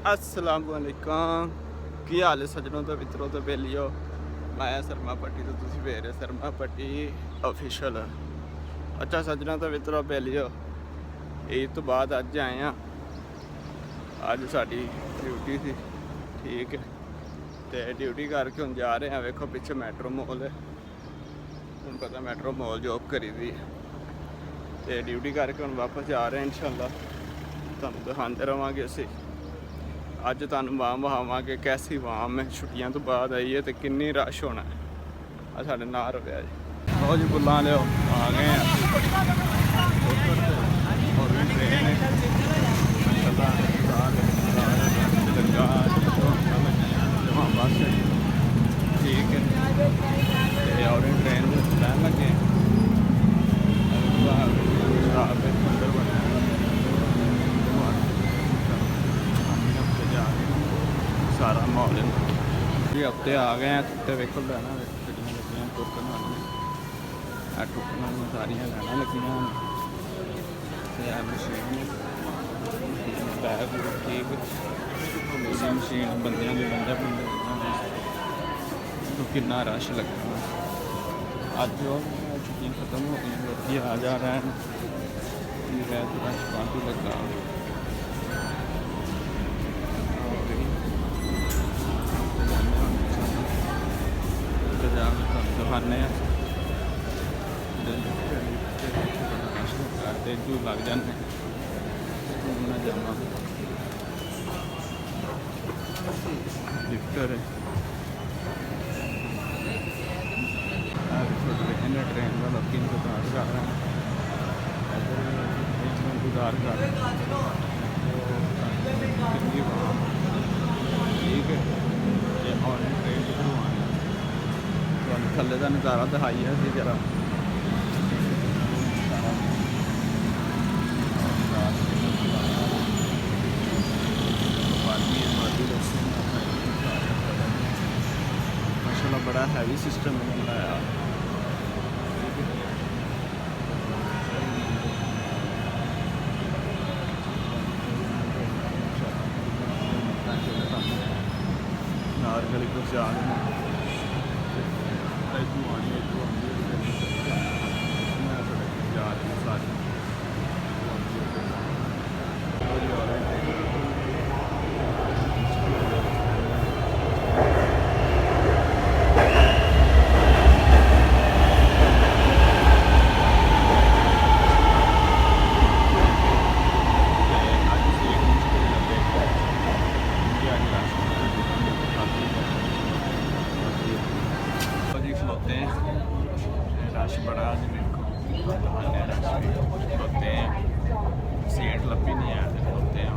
अस्सलामुअलैकुम की हाल है सजनों तो मित्रों तो बेलियो मैं शर्मा पट्टी तो तुसी ਵੇਖ ਰਹੇ शर्मा पट्टी ऑफिशियल। अच्छा सजनों तो मित्रों बेलियो ईद तो बाद अज आए हैं। अज साड़ी ड्यूटी थी ठीक है तो ड्यूटी करके हम जा रहे हैं। वेखो पिछे मैट्रो मॉल है, तुम पता मैट्रो मॉल जॉब करी दी तो ड्यूटी करके हम वापस जा रहे हैं। इंशाल्लाह तुहानूं दिखाते रहांगे असीं। अज तुहानूं वाम वहावांगे कैसी वाम है छुट्टियां तो बाद आई है तो किन्नी रश होना है। आ साडे नाल होया जी लो जी बुल्लां लिओ आ गए हैं। और भी ट्रेन है बस ठीक है और ट्रेन लैन लगे शराब अंदर बने सारा माहौल जी। हफ्ते आ गए हैं तो वेखो लैना गड्डियां लगियां टोकन वालियां टोकन वालियां सारियां लैना लगियां मशीन बैग ठीक एसी मशीन बंदियां भी बंदे तो कितना रश लगा। अज छुट्टियां खत्म हो गई लोग आ जा रहे हैं तो रश काफ़ी लगा। दिखाने क्यों लग जाने जावा लिफ्टर है ट्रेन का लोग इंतजार कर रहे हैं इंतजार कर रहे हैं ठीक है और ट्रेन शुरू आनी थले का नज़ारा दिखाई है अभी जरा माशाल्लाह बड़ा हैवी सिस्टम है बनाया। नारगली को जा रश बड़ा खलोते हैं सीट लब्भी नहीं है खलोते हैं।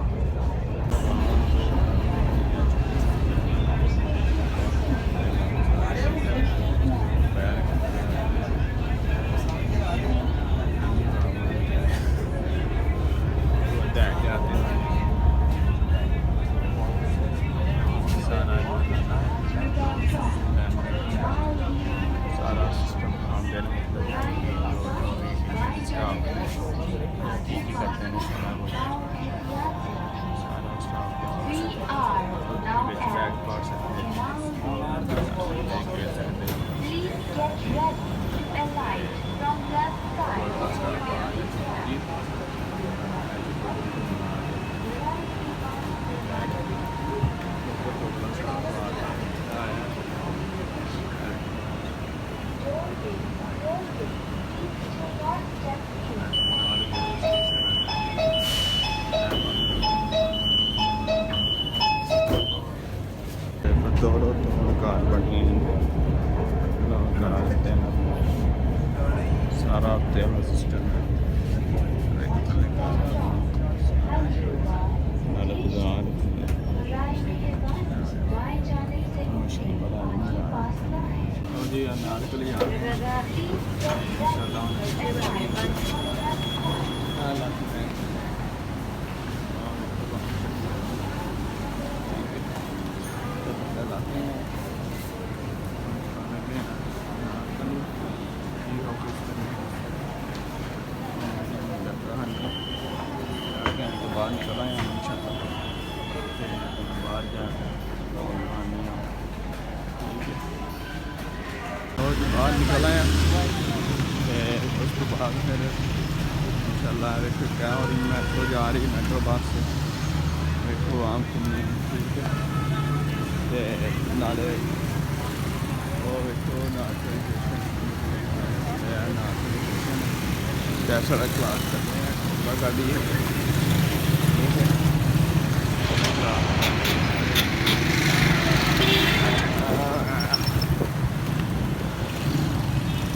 दौड़ो कार बनी सारा तेल सिस्टम है जी नारकली बाहर निकल आए हैं इंशाल्लाह। ਮੈਟਰੋ ਤੋਂ ਬਾਹਰ ਨਿਕਲ ਆਏ ਹਾਂ ਤੇ ਉਸ ਤੋਂ ਬਾਅਦ ਫਿਰ ਇੰਸ਼ਾਅੱਲਾ ਵੇਖੋ ਕਿਆ ਹੋ ਰਹੀ ਮੈਟਰੋ ਜਾ ਰਹੀ ਮੈਟਰੋ ਬੱਸ ਵੇਖੋ ਆਮ ਕਿੰਨੀ ਠੀਕ ਹੈ ਤੇ ਨਾਲੇ ਉਹ ਵੇਖੋ ਨਾਟਕ साढ़ा क्लास करते हैं गाड़ी है ठीक है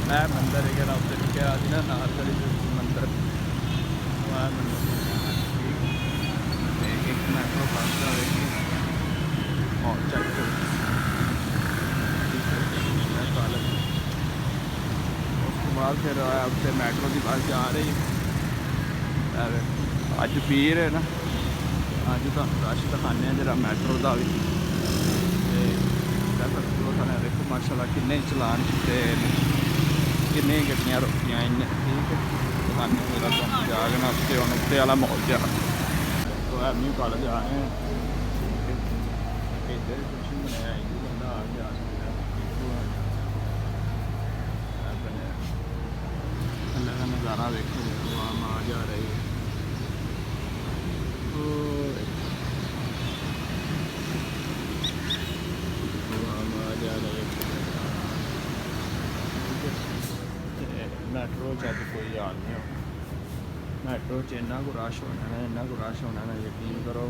मैं मंदिर है ना उधर क्या आज ना नारकली मंदिर एक मेट्रो बस और चेक बाद फिर उत्थे मैट्रो की बस जा रही है अज पीर है ना अज तो रश दिखाने जरा मैट्रो का भी देखो माशाल्लाह किन्ने चलान कीते किन्ने गड्डियां रोकियां इन्ने ठीक है दिखाने मेरा तो जागना उत्ते हूँ उत्ते वाला माहौल जा तो एवन्यू कॉलेज आ रहे हैं इधर कुछ बनाया बंदा आ गया का नज़ारा देखो आम आ जा रही है आम आ जा रही है मैट्रो च अज कोई हाल नहीं हो मैट्रो च इन्ना को रश होना है इन्ना को रश होना है यकीन करो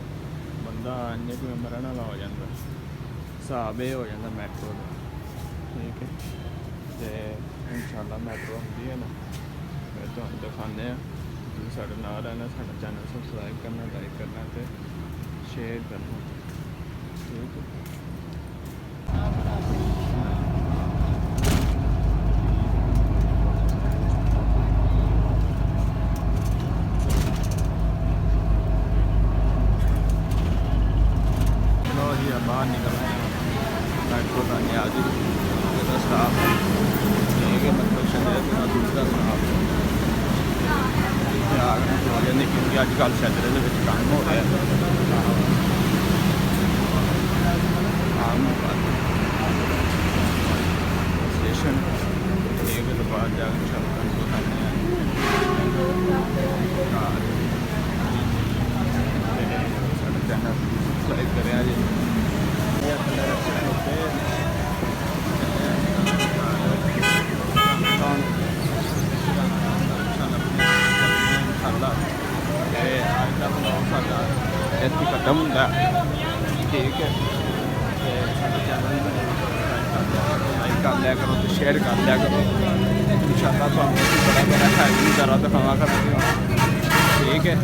बंदा इन्ने कोई मरण वाला हो जाता हिसाब ये हो जाता मैट्रो का ठीक है तो इंशाल्लाह मैट्रो होंगी है ना तो दिखाने साढ़े नाल रहना साढ़ा चैनल सबसक्राइब करना लाइक करना तो शेयर करना ठीक है चलो जी अब बाहर निकल रहे हैं मेट्रो का न्याजी स्टाफ ठीक है मतलब शहर दूसरा स्टाफ हो जाती क्योंकि अजकल शहर के काम हो रहा है स्टेशन एक तो बाद जाकर चैनल सब्सक्राइब करें जी ਇੱਥੇ ਖਤਮ ਹੁੰਦਾ ਠੀਕ ਹੈ ਤੇ ਸਾਡੇ ਚੈਨਲ ਨੂੰ ਲਾਈਕ ਕਰ ਲਿਆ ਕਰੋ ਤੇ ਸ਼ੇਅਰ ਕਰ ਲਿਆ ਕਰੋ ਇਨਸ਼ਾਅੱਲਾ ਤੁਹਾਨੂੰ ਬੜਾ ਬੜਾ ਹੈਵੀ ਤਰ੍ਹਾਂ ਦਿਖਾਵਾਂਗਾ ਠੀਕ ਹੈ